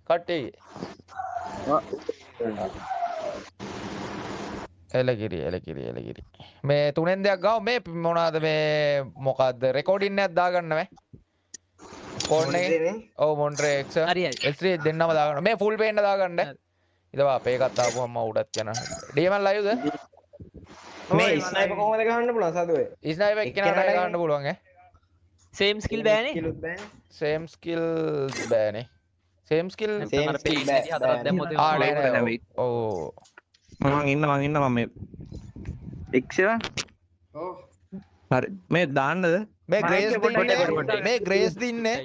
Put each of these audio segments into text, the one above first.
කට්ටි එලකිරි මේ තුනෙන් දෙයක් ගාව මේ මොනවාද මේ මොකද්ද රෙකෝඩින් එකක් දාගන්න මේ ෆෝන් එකේ ඔව් මොන්ට්‍රේ එක්ස් S3 දෙන්නම දාගන්න මේ ෆුල් පේන්න දාගන්න ඉතවා අපේ එකත් ආපුවම උඩත් යන ඩීමන් ලයිව්ද මේ ස්නයිපර් කොහමද ගහන්න පුළුවන් සතුවේ ස්නයිපර් එක්කෙනාට ගහන්න පුළුවන් ඈ same skill බෑනේ same skill බෑනේ same skill හතරක් දැම්මොත් ඔව් මම ඉන්න මම මේ එක්ෂා ඔව් හරි මේ දාන්නද මේ ග්‍රේස් දින්නේ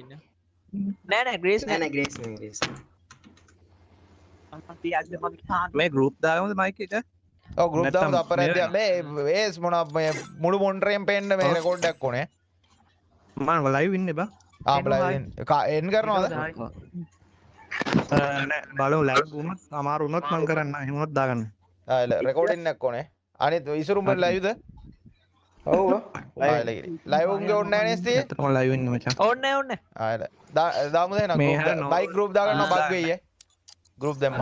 නෑ ග්‍රේස් නෑ ග්‍රේස් මේ ගෲප් දාගමද මයික් එක ඔව් ගෲප් දාමු අපරාධය මේ වේස් මොන මේ මුළු මොන්ට්‍රේම් පෙන්න මේ රෙකෝඩ් එකක් ඕනේ මම ලයිව් ඉන්නේ බා ලයිව් එන් කරනවද නෑ බලමු ලයිව් වුණොත් අමාරු වුණොත් මම කරන්න එහෙම වුණොත් දාගන්න රෙකෝඩින් එකක් ඕනේ අනිත් ඉසුරුම් වල ලයිව්ද ඔව් ලයිව් උන්ගේ ඕනේ නැහැ නේද ඇත්තටම ලයිව් ඉන්නේ මචං ඕනේ දාමු දෙන්න බයික් ගෲප් දාගන්න බග් වෙයි ගෲප් දැම්මම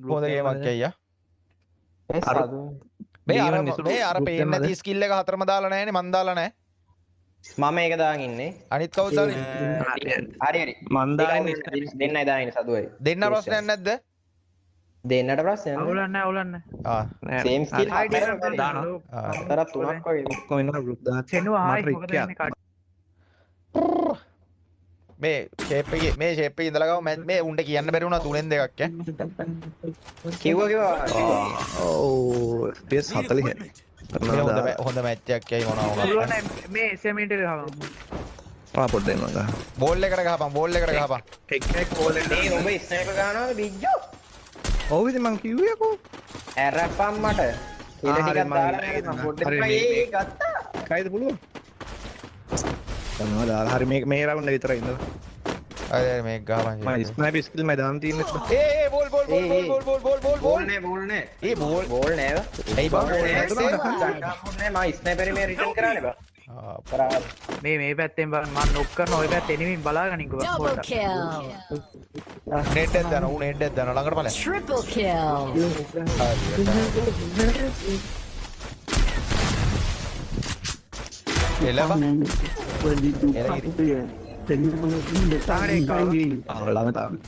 හොඳ ගේමක් අයියා මේ අර පේන්නේ නැති ස්කිල් එක හතරම දාලා නැහැනේ මන් දාලා නැහැ මම ඒක දාගෙන ඉන්නේ අනිත් කවුද හරි මන් දාන්නේ දෙන්නයි දාගෙන ඉන්නේ සතුවයි දෙන්න ප්‍රශ්නයක් නැද්ද දෙන්නට ප්‍රශ්නයක් අවුලන්නේ සේම් ස්කිල් දානවා හතරක් තුනක් වගේ ඔක්කොම ඉන්නවා ගෲප් දාලා සෙනුව ආයි මොකද වෙන්නේ මේ ෂේප් එකේ ඉඳලා ගාව මේ උන්ට කියන්න බැරි වුණා තුනෙන් දෙකක් ඈ කිව්වා ඔව් PS 40 හොඳ මැච් එකක් යයි මොනවා වුණා මේ SMS එක ගහපන් පොඩ්ඩක් එන්න ගහ බෝල් එකට ගහපන් එක්කෙනෙක් බෝල් එක මේ උඹ ස්නයිපර් ගන්නවද බිජ්ජෝ ඔව් ඉතින් මං කිව්වේ කො ඇරපම් මට ඉල ටිකක් දාලා පොඩ්ඩක් මේ ගත්තා කයිද පුළුවන් මොනවද දාලා හරි මේ රවුන්ඩ් එක විතරයි ඉඳලා අය මේක ගහපන් මම ස්නයිපර් ස්කිල් මම දාන්න තියෙන්නේ ඒ බෝල් නෑ ඒ බෝල් නෑ ඒ බෝල් නෑ මම ස්නයිපර් මේ රිටර්න් කරන්නේ බා මේ පැත්තෙන් මම නොක් කරන ඔය පැත්තේ එනිමින් බලාගනින්කෝ Double kill. නෙට් එක දාන උන් නෙට් එක දාන ළඟට බලන්න Triple kill. එළව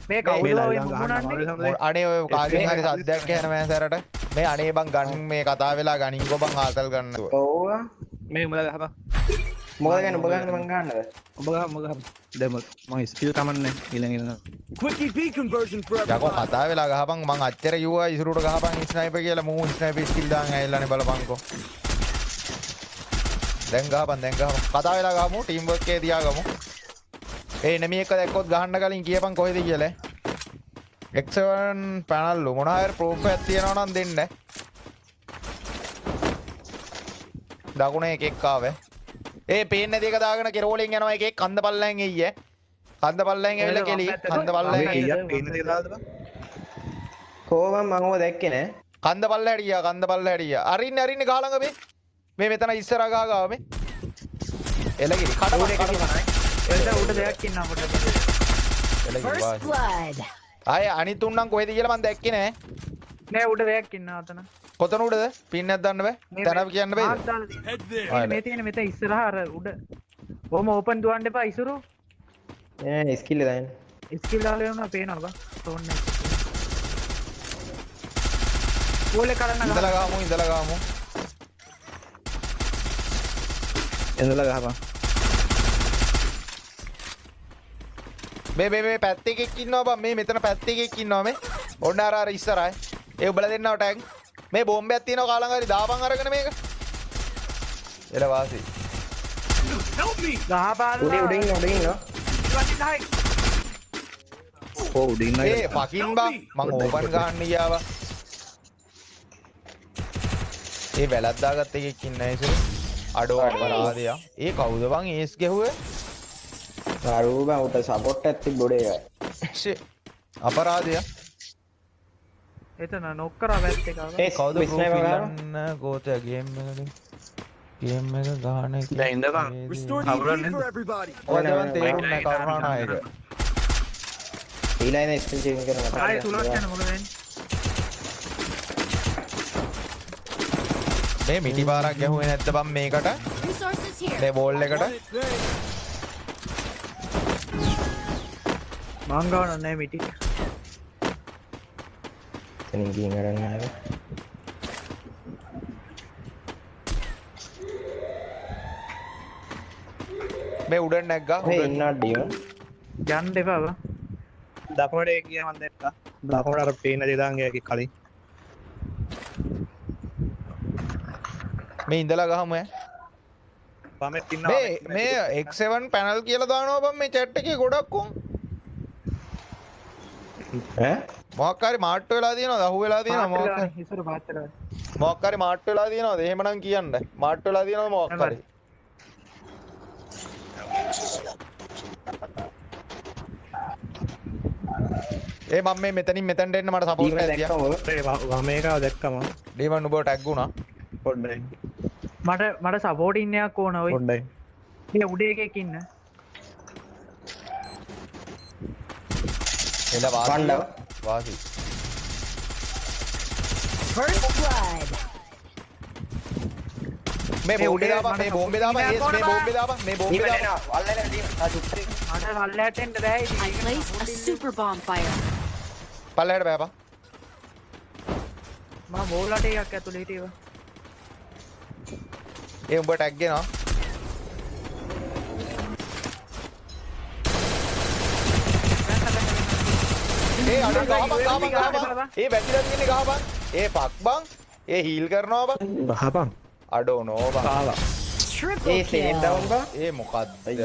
මේ කවුද ඔය මුණන්නේ අනේ ඔය කාගෙන් හරි සද්දයක් ඇහෙන මෑසරට මේ අනේ බං ගන්න මේ කතා වෙලා ගනින්කෝ බං ආතල් ගන්න ඔව් මේ උඹලා ගහපන් මොකද ගන්න ඔබ ගන්න මං ගන්නද ඔබ ගහ දැන් මම ස්කිල් කමන්නේ ඊළඟ Quickie P conversion for යකෝ කතා වෙලා ගහපන් මං අච්චර යුවා ඉසුරුට ගහපන් ස්නයිපර් කියලා මූ ස්නයිපර් ස්කිල් දාන් ඇවිල්ලානේ බලපන්කෝ දැන් ගහපන් කතා වෙලා ගහමු ටීම් වර්ක් එකේ තියාගමු ඒ එනිමි එක දැක්කොත් ගහන්න කලින් කියපන් කොහෙද කියලා X7 පැනල් මොනවා හරි ප්‍රූෆ් එකක් තියනවා නම් දෙන්න දකුණේ එකෙක් ආවේ ඒ පේන්නේ දෙක දාගෙන කෙරෝලෙන් යනවා එකෙක් කන්ද පල්ලෙන් එయ్యේ කන්ද පල්ලෙන් ඇවිල්ලා කෙලි කන්ද පල්ලෙන් පේන්නේ දෙක දාලාද බං කොහොම මම ඔය දැක්කේ නෑ කන්ද පල්ලෙට ගියා අරින්න ගහලඟ මේ මෙතන ඉස්සරහා ගාව මේ එලගිරි එල්ද උඩ දෙයක් ඉන්නවා පොඩ්ඩක් First blood. ආයේ අනිත් උන්නම් කොහෙද කියලා මම දැක්කේ නෑ නෑ උඩ දෙයක් ඉන්නවා අතන කොතන උඩද පින් එකක් දාන්න බෑ තනව කියන්න බෑද head there. මේ තියෙන මෙතන ඉස්සරහා අර උඩ කොහොම ඕපන් දුවන්න එපා ඉසුරු ඈ ස්කිල් එක දාන්න ස්කිල් දාලා යනවා පේනවා බා ෆෝන් එක ඕලේ කරන්න ඉඳලා ගාමු එඳලා ගහපන් මේ පැත්තේ එකෙක් ඉන්නවා බං මේ මෙතන පැත්තේ එකෙක් ඉන්නවා මේ ඔන්න අර ඉස්සරහයි ඒ උඹලා දෙන්නව ටැග් මේ බෝම්බයක් තියෙනවා කාලං හරි දාපන් අරගෙන මේක එල වාසි ගහපාලා උඩින් ඉන්නවා ඔව් උඩින් ඒ ෆකින් බං මං ඕපන් ගහන්න ගියාවා ඒ වැලක් දාගත්ත එකෙක් ඉන්නේ ඉතින් අඩෝ අපරාධයක් ඒ කවුද බං ඒස් ගැහුවේ අරූ බං උට සපෝට් එකක් තිබ්බොඩේ ෂේ අපරාධයක් එතන නොක් කරා වැත් එක ඒ කවුද ස්නයිපර් ගාව ගන්න ගෝතයා ගේම් එක ගාන එක දැන් ඉඳපන් Restore the Cover EP for everybody. ඔය දැන් තේරුම් නැහැ කරුණා නායක ඊළඟ ස්කිල් චේන්ජ් කරනවා. ආයේ තුලක් යන මොකද වෙන්නේ? මේ මිටි පාරක් ගැහුවේ නැද්ද බම් මේකට? Resources here. මේ බෝල් එකට. මං ගාන නැහැ මිටි. එතනින් ගිහින් අරන් ආවේ. මේ උඩට නැග්ගා. මේ ඉන්නා ඩියෝ. යන්න එපා බා. දකුණට ගියා මන් දැක්කා. දකුණට අර පේන දේ දාන් ගියා කලින්. මේ ඉඳලා ගහමු ඈ. පමෙත් ඉන්නවා. මේ X7 පැනල් කියලා දානවා බම් මේ chat එකේ ගොඩක් උන්. ඈ මොකක් හරි මාට්ටු වෙලා තියෙනවද? අහු වෙලා තියෙනවද මොකක් හරි? ඉස්සර පාත්තලා. මොකක් හරි මාට්ටු වෙලා තියෙනවද? එහෙමනම් කියන්න. මාට්ටු වෙලා තියෙනවද මොකක් හරි? ඒ මම මේ මෙතනින් මෙතනට එන්න මට සපෝට් එකක් දියා. වමේකාව දැක්කම ඩීමන් උඹව ටැග් වුණා. පොඩ්ඩයි. මට සපෝට් ඉන්නයක් ඕන ඔය. පොඩ්ඩයි. මේ උඩ එකක ඉන්න. එළ වාසි. වණ්ඩව. වාසි. First blood. මේ බෝම්බේ දාපන් මේ බෝම්බේ දාපන් මේ බෝම්බේ දාපන් මේ බෝම්බේ දාපන්. වල්ලේ ඩියෝ. ආ චුප්පරේ. මට වල්ලයට එන්න බෑ I ඉතින්. placed a super bomb fire. පල්ලෙහාට බෑපන්. මම බෝලට එකක් ඇතුළේ හිටියවා. ඒ උඹ ටැග් ගෙනවා. ඒ අඩ ගහපන්. ඒ වැටිලා තියෙන්නේ ගහපන්. ඒ පක් බං. ඒ හීල් කරනවා බං. ගහපන්. අඩෝ නෝ බං. කාලා. Triple ඒ සේව් kill. ඩවුන් බා. ඒ මොකද්ද බං?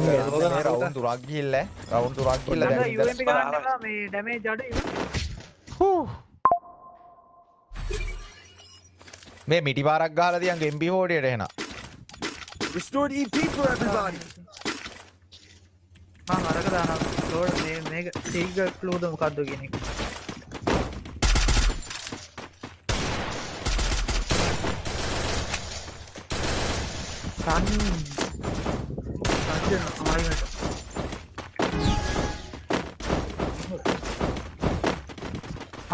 මේ රවුන්ඩ් තුනක් ගිහිල්ලා රවුන්ඩ් තුනක් ගිහිල්ලා දැන් UMP ගන්න එපා මේ ඩැමේජ් අඩුයි. මේ මිටි පාරක් ගහලා තියන් MP හෝඩියට එන. Restored EP for everybody. මම අරක දානවා. ලෝඩ් මේක ටීග ක්ලූද මොකද්ද කියන එක.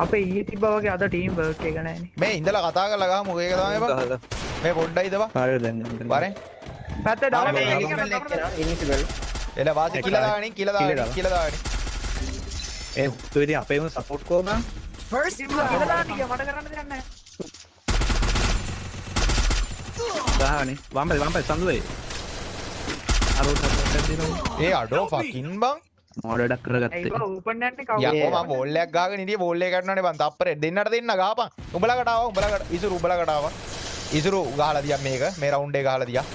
අපේ ඊයේ තිබ්බා වගේ අද ටීම් වර්ක් එක නැහැනේ. මේ ඉඳලා කතා කරලා ගහමු. ඒක තමයි බං. ගහලා. මේ පොඩ්ඩයිද බං. හරියට දැන්. වරෙන්. පැත්තේ ආ ඩවුන් මේ එක ඉනිසිබල් එක්කනවා. ඉනිසිබල්. එළ වාසි කියලා දාගනින් කියලා දාගනින් කියලා දාගනින්. ඒ උතු ඉතින් අපේම සපෝට් කරනවා. First කියලා blood. දාන්න මට කරන්න දෙයක් නැහැ. ගහන්නේ. වම්පේ සඳුවේ. අර සපෝට් එකක් දෙනවා. ඒ අඩෝ ෆකින් බං. මොඩඩක් කරගත්තේ. ඒක ඕපන් නැන්නේ කවුද? යකෝ මම බෝල් එකක් ගාගෙන ඉතියේ බෝල් එක ගන්නවනේ බං. තප්පරේ දෙන්නට දෙන්න ගහපන්. උඹලකට ආවා උඹලකට ඉසුරු උඹලකට ආවා. ඉසුරු ගහලා දියා මේක. මේ රවුන්ඩ් එක ගහලා දියා.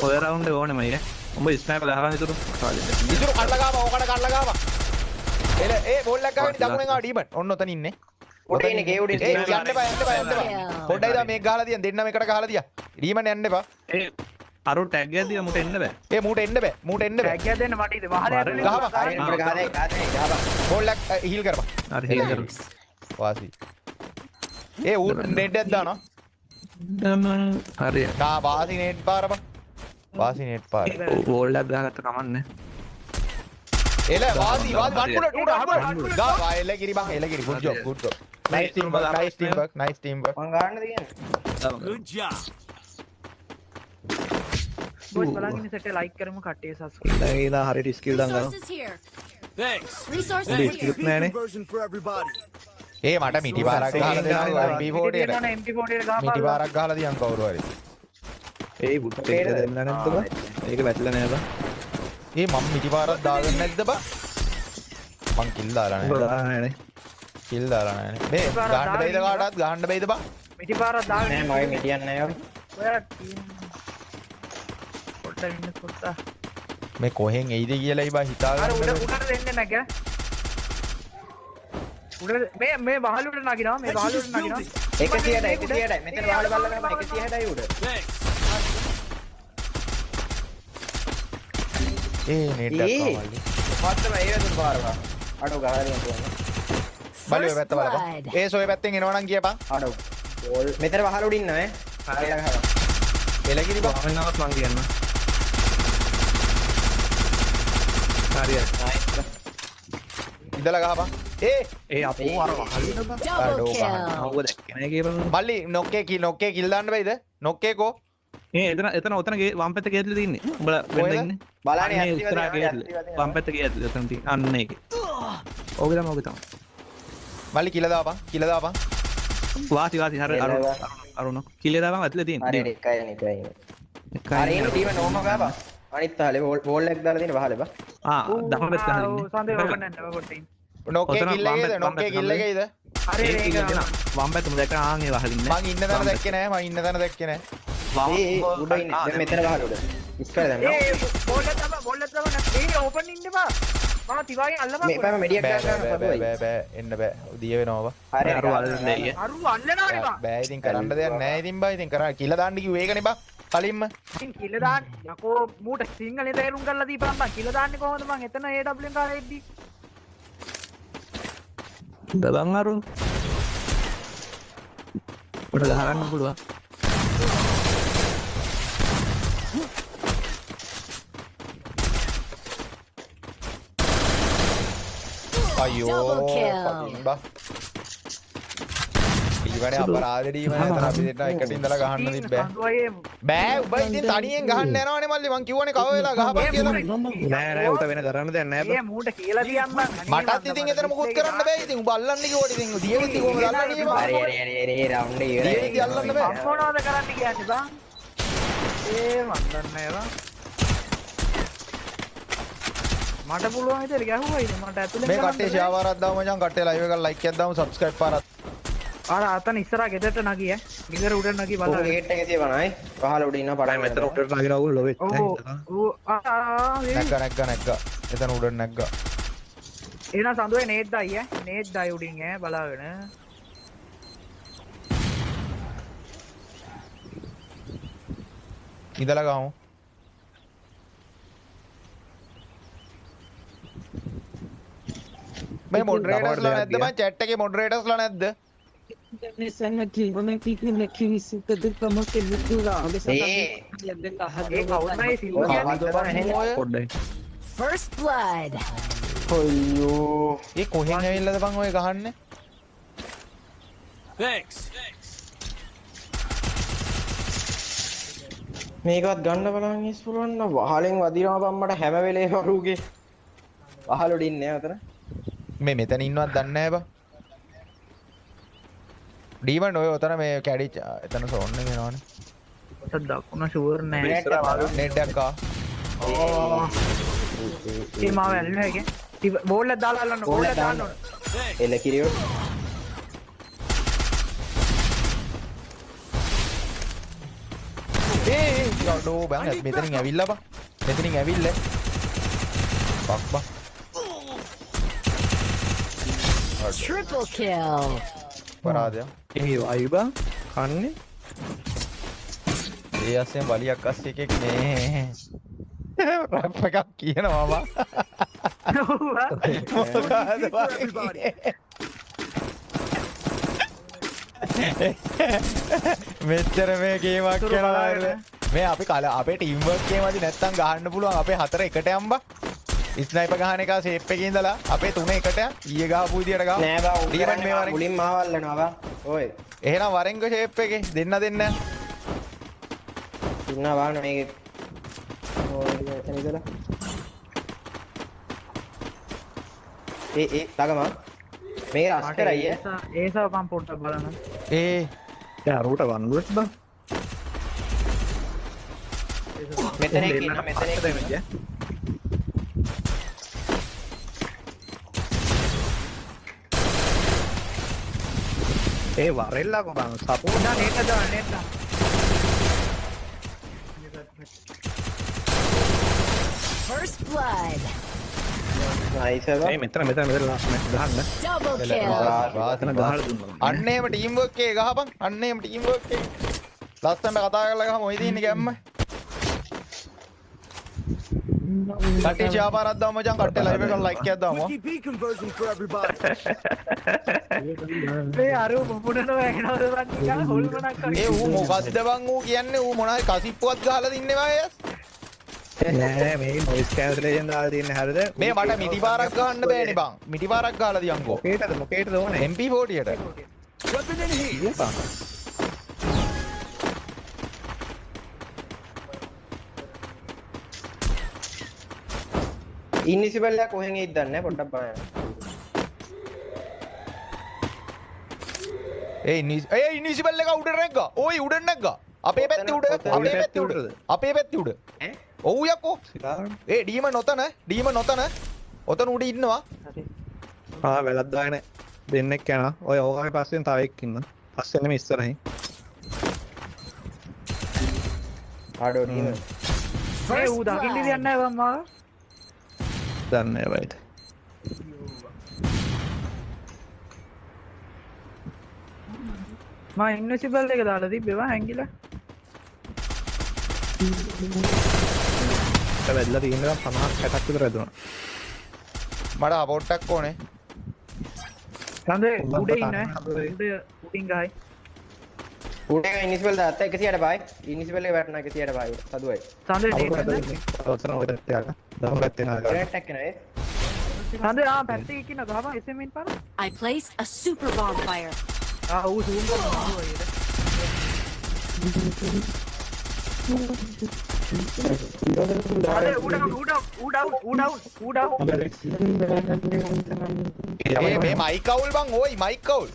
ඔය රවුන්ඩ් ඕනෙම නේ. උඹ ස්නයිපර් ගහලා හිටු. ඉසුරු කඩලා ගාපන්. ඕකට කඩලා ගාපන්. එළ ඒ බෝල් එකක් ගාගෙන දකුණෙන් ආ ඩීමන්. ඔන්න ඔතන ඉන්නේ. උඩේ ඉන්නේ ගේ උඩේ. ඒ යන්න එපා යන්න එපා යන්න එපා. පොඩ්ඩයි දා මේක ගහලා දියන් දෙන්නම එකට ගහලා දියා. ඩීමන් යන්න එපා. ඒ අරු ටැග් එකක් දීලා මුට එන්න බෑ. ඒ මූට එන්න බෑ. මූට එන්න බෑ. ටැග් එක දෙන්න මට ඉත වහල ඇතුලේ ගහපන්. හරියට උඩ ගහලා. බෝල් එක හීල් කරපන්. හරි හරි කරු. වාසි. ඒ ඌ නෙට් එකක් දානවා. හරි. නා වාසි නෙට් පාරපන්. වාසි නෙට් පාර. වෝල් එකක් දාගත්ත කමන්නේ. එල වාසි වන්කුඩ ගා එල කිරි බං එල කිරි good job good job nice teamwork nice teamwork මං ගන්න තියෙන්නේ. Good job. බොස් බලන් ඉන්න සෙට් එක ලයික් කරමු කට්ටිය සබ්ස්ක්‍රයිබ්. ඊළඟ හරියට ස්කිල් දාන්න ගන්න. Resources here. Thanks. Resources Please, here. EP නෑනේ. conversion for everybody. ඒ මට මිටි පාරක් ගහලා දෙනවා MP40 ට MP40 එක ගහපන්. මිටි පාරක් ගහලා දියන් කවුරු හරි ඒ බුත් එක දෙන්න නැද්ද බා? ඒක වැටලා නෑ බා. ඒ මම මිටි පාරක් දාගන්න නැද්ද බං මං කිල් දාලා උඹ නැහැ දාන්නේ. කිල් දාලා නැහැ මේ ගහන්න බැයිද කාටවත් ගහන්න බැයිද බං මිටි පාරක් දාගෙන නෑ මගේ මිටියක් නෑ ඔය. ඔයා පොඩ්ඩක් ඉන්න පොඩ්ඩක්. මේ කොහෙන් එයිද කියලායි බං අර හිතාගන්න උඩට දෙන්නේ නැග. උඩ මේ වහලුවට නගිනවා මේ වහලුවට නගිනවා. 160යි මෙතන වහල බලලා ගම 160යි උඩ. Thanks. ඒ නෙට් එකක් ආවලි මත්තම ඒ වතුන් පාරවා. අඩෝ ගහලා තියෙනවා. බලු ඔය පැත්ත බලපන් ඒ සෝය පැත්තෙන් එනවනම් කියපන් අඩෝ. බෝල් මෙතන වහල උඩ ඉන්නවා ඈ. හරියට ගහලා. එලගිරි බං වමනාවක් මං කියන්න. හරියට. නයිස්. ඉඳලා ගහපන්. ඒ අපෝ අර වහලින බං. Double kill. ආව දැක්කේ නෑ කියලා. මල්ලි නොක්කේ කිල් දාන්න බෑද? නොක්කේ කෝ? එතන වම් පැත්තේ ගේට්ලේ තින්නේ. උඹලා වෙන්න ඉන්නේ. බලන්නේ අන්නේ ඇක්ටිව් ඉස්සරහ ගේට්ලේ. වම් පැත්තේ ගේට්ලේ එතන තියෙන. අන්න ඒකේ. ඕකේ තමයි. මල්ලි කිල දාපන්. වාසි හර අරුණ කිල්ලේ දාපන් ඇතුලේ තියෙන. හරි එකයි. හරි එන ටීම නෝම ගාපන්. අනිත් තාලේ වෝල් එක දාලා තියෙන වහලේ බා. දකුණු පැත්තේ හරින්නේ. සඳේ ඕපන් නැන්න කොටින්. නොක්කේ කිල් එකේද? හරි ඒක වම් පැත්තේ දැක්ක ආන්ගේ වහලින්නේ. මං ඉන්න තැන දැක්කේ නෑ. උඩ ඉන්නේ. දැන් මෙතන ගහලා උඩ. ඉස්සර දැන්. බෝල් එක තමයි නැත්නම් ඕපන් ඉන්න බා. මම තිවාගේ අල්ලපන්. මේ පැම මෙඩියක් ගන්න පදුවයි. බෑ එන්න බෑ. දිය වෙනවා. හරි අර වල්ලන්නේ අයියේ. අරු අල්ලනවානේ බා. බෑ ඉතින් කරන්න දෙයක් නෑ ඉතින් බා ඉතින් කරා කිල දාන්න කිව්ව ඒකනේ බා කලින්ම ඉතින් කිල්ල දාන්න යකෝ මූට සිංහලේ තේරුම් කරලා දීපන් බං කිල්ල දාන්නේ කොහොමද මං එතන AWM කාරේ එද්දි දබන් අරු උඩ ගහගන්න පුළුවන් අයියෝ බා ඊවනේ අපරාධෙදී මම අතන අපි දෙන්න එකට ඉඳලා ගහන්න තිබ්බෑ බෑ උඹ ඉතින් තනියෙන් ගහන්න යනවනේ මල්ලි මං කිව්වනේ කව වෙලා ගහපන් කියලා නෑ උත වෙන කරන්න දෙයක් නෑ ඒ මූට කියලා දියම් බං මටත් ඉතින් එතන මොකුත් කරන්න බෑ ඉතින් උඹ අල්ලන්න කිව්වට ඉතින් දියෙවිති කොහමද අල්ලන්නේ මම හරි රවුන්ඩ් එක ඉවරයි. දියෙවිති අල්ලන්න බෑ මොනවද කරන්න කියන්නේ බං ඒ මන් දන්නේ නෑ මට පුළුවන් විදිහට ගැහුවා ඉතින් මට ඇතුලෙන් මේ කට්ටිය ෂෙයාර් වාරක් දාමු මචං කට්ටිය ලයිව් එකක් ලයික් එකක් දාමු සබ්ස්ක්‍රයිබ් පාරක් අර අතන ඉස්සරහ ගෙදරට නගිය ගෙදර උඩ නගි ඔව් බලන්න ගේට් එකේ තියවනයි. පහල උඩ ඉන්න පඩම් මෙතන උඩට නගින අවුල් ලොවෙත් ඔව් නැග්ගා එතන උඩ නැග්ගා එහෙනම් සඳුවේ නේත් දයි නේත් දයි උඩින් බලාගෙන ඉඳලා ගමු මේ මොඩරේටර්ස්ලා නැද්ද මං chat එකේ මොඩරේටර්ස්ලා නැද්ද First blood. අයියෝ ඒ කොහෙන් ඇවිල්ලාද බං ඔය ගහන්නේ Thanks. මේකවත් ගන්න බලන් ඉස් පුළුවන් නම් වහලෙන් වදිනවා බම් මට හැම වෙලේම වරුගේ වහල උඩ ඉන්නේ අතන මේ මෙතන ඉන්නවත් දන්නේ නැහැ බං ඩීමන් ඔය උතන මේ කැඩි එතන සෝන් එක එනවනේ ඔත දකුණ ෂුවර් නෑ නෙට් එකක් ආ ඒ මාව ඇල්ලුවා එකේ බෝල් එක දාලා අල්ලන්න බෝල් එක දාන්න ඕන එල කිරියෝ යඩෝ බං මෙතනින් ඇවිල්ලා බං මෙතනින් ඇවිල්ලා බක් බක් Triple kill. පරාදය ඒ වයි බං කන්නේ ඒ අස්සෙන් වලියක් අස්සේ එකෙක් නේ රැප් එකක් කියනවා බං මොකද Everybody. මෙච්චර මේ ගේමක් කරලා මේ අපි අපේ ටීම් වර්ක් එකේමදි නැත්තම් ගහන්න පුළුවන් අපේ හතර එකට යම්බා ස්නයිපර් ගහන එක ෂේප් එකේ ඉඳලා අපේ තුන එකට ඊයේ ගහපු විදියට ගහමු නෑ බා උන් ඩීමන් මේ වරෙන් මුලින්ම ආවල්ලනවා බා ඔය එහෙනම් වරෙන්ග ෂේප් එකේ දෙන්න ඉන්නවා බාන මේකේ ඔය එතන ඉඳලා ඒ ළඟම මේ අස්කර අයියේ ඒසව මම පොඩ්ඩක් බලන්න ඒ යා රූට වන්නුවත් බං මෙතන ඉන්න මෙතන ඒ වරෙල්ලා කොබන් සපෝට් නා නේට දාන්න නේට දාන්න First blood. නයිස් එක ඒ මෙතන ගහන්න Double kill. එතන ගහලා දුන්නා අන්න එහෙම ටීම් වර්ක් එකේ ගහපන් අන්න එහෙම ටීම් වර්ක් එකේ ලස්සනට කතා කරලා ගහමු ඔය දින්නේ ගැම්ම කට්ටිය ෂෙයාර් පාරක් දාමු මචං කට්ටිය ලයිව් එකට ලයික් එකක් දාමු Wiki P conversion for everybody. මේ අර මොපුඩන වැගෙනවද බං නිකන් හොල්මනක් ඒ ඌ මොකද්ද බං ඌ කියන්නේ ඌ මොනවායි කසිප්පුවක් ගහලා දින්නේ වායස් නෑ මේ මොයිස් කැන්සලේෂන් දාලා තියෙන හරිද මේ මට මිටි පාරක් ගහන්න බෑනේ බං. මිටි පාරක් ගහලා දියන්කෝ. මොකේටද ඕනේ MP40ට. ඉන්විසිබල් එක කොහෙන් එයිද දන්නේ නැහැ පොඩ්ඩක් බලන්න. ඒ ඉන්විසිබල් එක උඩ නැග්ගා. ඕයි උඩ නැග්ගා. අපේ පැත්තේ උඩ. අපේ පැත්තේ උඩ. අපේ පැත්තේ උඩ. ඔව් යකෝ. ඒ ඩීම නොතන. ඔතන උඩ ඉන්නවා. වැලක් දාගෙන දෙන්නෙක් යනවා ඔය ඕකගේ පස්සෙන් තව එක්ක ඉන්න පස්සෙන් නෙමෙයි ඉස්සරහින් ආඩෝ ඩීම. මේ ඌ දකින්න දෙයක් නැහැ බං මාව. දන්නේ වයිද මා ඉන්විසිබල් එක දාලා තිබ්බේවා හැංගිලා. වැදලා තියෙනවා 50 60ක් විතර වැදුනා මට අපෝට් එකක් ඕනේ. සඳේ උඩේ ඉන්න උඩින් ගහයි. උඩේ එක ඉන්විසිබල් දාත්තා 160 බයි. ඉන්විසිබල් එක වැටුණා 160 බයි. සදුවයි. සඳේ ඔතන ඔය පැත්තේ යන්න දහම පැත්තේ නාගා ග්‍රේනේඩ් එකක් එනවා ඒ. සඳේ පැත්තේ ඉන්න ගහපන් SMN පාර. I placed a super bonfire. ඌ zoom කරනවා ඌ මේ මයික් කවුල් බං ඕයි මයික් කවුල්.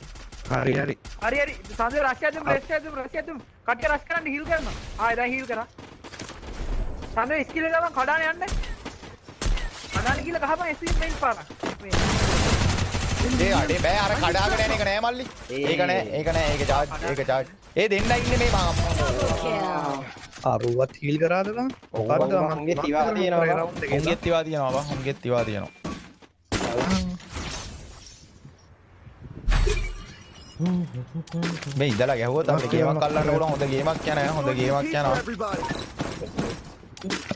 හරි හරි සඳේ රෂ් එකක් දෙමු කට්ටිය රෂ් කරන්න හීල් කරනවා. දැන් හීල් කරා. සඳේ ස්කිල් එක ගමන් කඩාන යන්න. කඩාන කියලා ගහපන් SMN පාර. ඒ අඩේ බෑ අර කඩාගෙන යන එක නෑ මල්ලි. ඒක නෑ ඒක චාර්ජ්. ඒ දෙන්න ඉන්නේ මේ මම. අරුවත් හීල් කරාද බං මොකද්ද මංගේ තිවා තියෙනවා. උන්ගෙත් තිවා තියෙනවා බං. උන්ගෙත් තිවා තියෙනවා. මේ ඉඳලා ගැහුවොත් අපේ ගේමක් අල්ලන්න පුළුවන්. හොඳ ගේමක් යනවා. Everybody.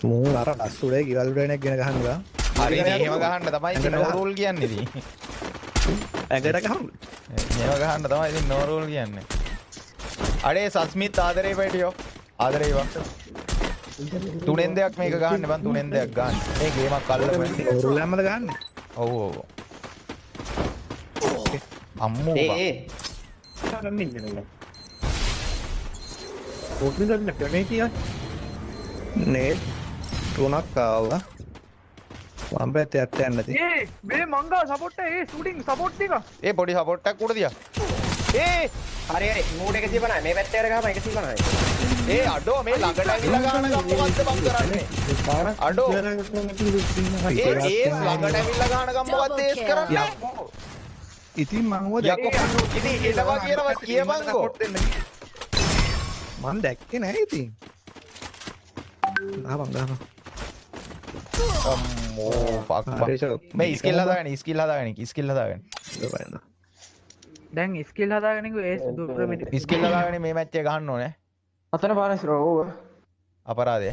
මූ අර අස්සුලේ ගිවල් උඩේනෙක් ගෙන ගහන්න බා හරි නේ එහෙම ගහන්න තමයි ඉතින් නෝ රූල් කියන්නේ ඉතින්. ඇඟට ගහන්න. එහෙම ගහන්න තමයි ඉතින් නෝ රූල් කියන්නේ. අඩේ සස්මිත් ආදරේ පැටියෝ. ආදරේ වා. තුනෙන් දෙයක් මේක ගහන්න බං තුනෙන් දෙයක් ගන්න. මේ ගේමක් අල්ලපන්. රූල් හැමද ගහන්න. ඔව් ඔව්. අම්මෝ බං. ගන්න ඉන්නේ නේද? ඕකෙන් ගන්න කැමේ කිය. නේ තුනක් ආවා. වම් පැත්තේ යන්න නැති. මේ මංගා සපෝට් එක ෂූටින් සපෝට් එක. ඒ පොඩි සපෝට් එකක් උඩ දියා. හරි මූඩ් 150යි මේ පැත්තේ අර ගහම 150යි. අඩෝ මේ ළඟට ඇවිල්ලා ගන්න ගම් මොකද්ද බං කරන්නේ? අඩෝ ඒ ළඟට ඇවිල්ලා ගන්න ගම් මොකද්ද ඒස් කරන්නේ? ඉතින් මම ඔය යකෝ ඉතින් එනවා කියනවා කියපන්කෝ. මම දැක්කේ නැහැ ඉතින්. ගහපන්. අම්මෝ ෆක් මේ ස්කිල් හදාගන්න. දැන් ස්කිල් හදාගෙන ඒ දුරමිට ස්කිල් හදාගෙන මේ මැච් එක ගහන්න ඕනේ. අතන පාරස් රෝ අපරාධය.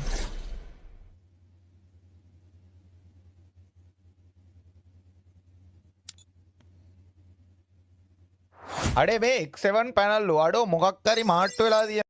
අඩේ මේ X7 පැනල් අඩෝ මොකක් හරි මාට්ටු වෙලා තියෙන